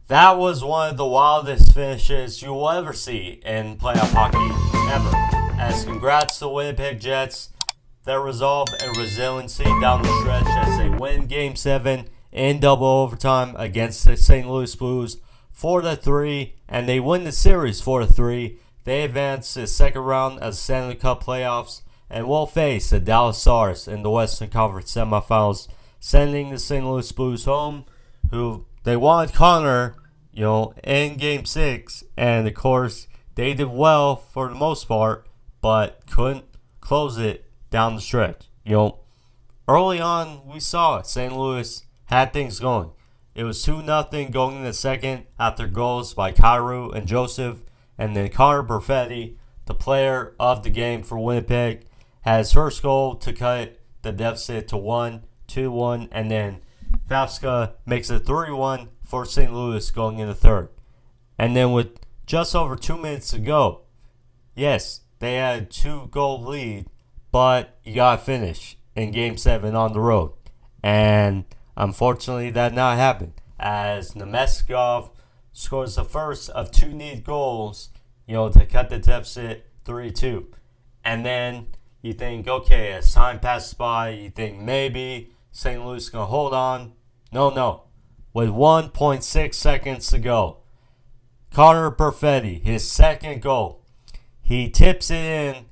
That was one of the wildest finishes you will ever see in playoff hockey, ever. As congrats to the Winnipeg Jets, their resolve and resiliency down the stretch as they win Game 7 in double overtime against the St. Louis Blues 4-3, and they win the series 4-3. They advance to the second round of the Stanley Cup playoffs and will face the Dallas Stars in the Western Conference semifinals, sending the St. Louis Blues home, who they wanted Connor, in Game 6, and of course, they did well for the most part, but couldn't close it down the stretch. Early on, we saw it. St. Louis had things going. It was 2-0 going in the second after goals by Kyrou and Joseph, and then Connor Perfetti, the player of the game for Winnipeg, had his first goal to cut the deficit to 2-1, and then Fafska makes it 3-1 for St. Louis going in the third. And then with just over 2 minutes to go, yes, they had a 2-goal lead, but you got to finish in Game 7 on the road. And unfortunately, that did not happen, as Nemeskov scores the first of 2 needed goals, to cut the deficit 3-2. And then you think, okay, as time passes by, you think maybe St. Louis is going to hold on. No. With 1.6 seconds to go, Connor Perfetti, his second goal, he tips it in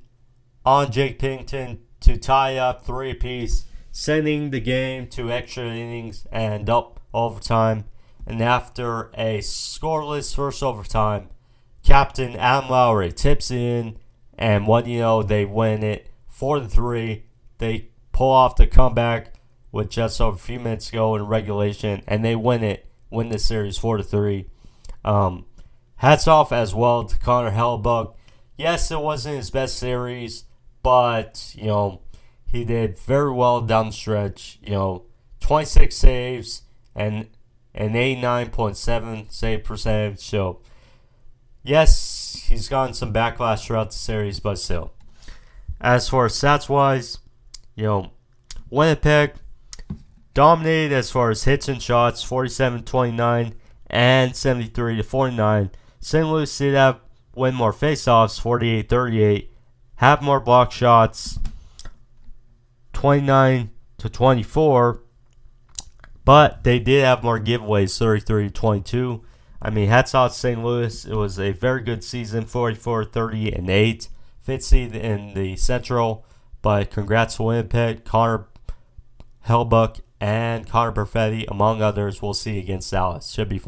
on Jake Pennington to tie up 3-apiece, sending the game to extra innings and up overtime. And after a scoreless first overtime, Captain Adam Lowry tips it in, and what you know, they win it 4-3. They pull off the comeback with just over a few minutes to go in regulation, and they win the series 4-3. Hats off as well to Connor Hellebuyck. Yes, it wasn't his best series, but he did very well down the stretch. 26 saves and an 89.7 save percentage. So yes, he's gotten some backlash throughout the series, but still. As far as stats wise, Winnipeg dominated as far as hits and shots, 47-29 and 73-49. St. Louis did win more faceoffs, 48-38. Have more block shots, 29-24. But they did have more giveaways, 33-22. I mean, hats off to St. Louis. It was a very good season, 44-30-8. Fifth seed in the Central. But congrats to Winnipeg, Connor Hellebuyck, and Connor Perfetti, among others. We'll see against Dallas. Should be fun.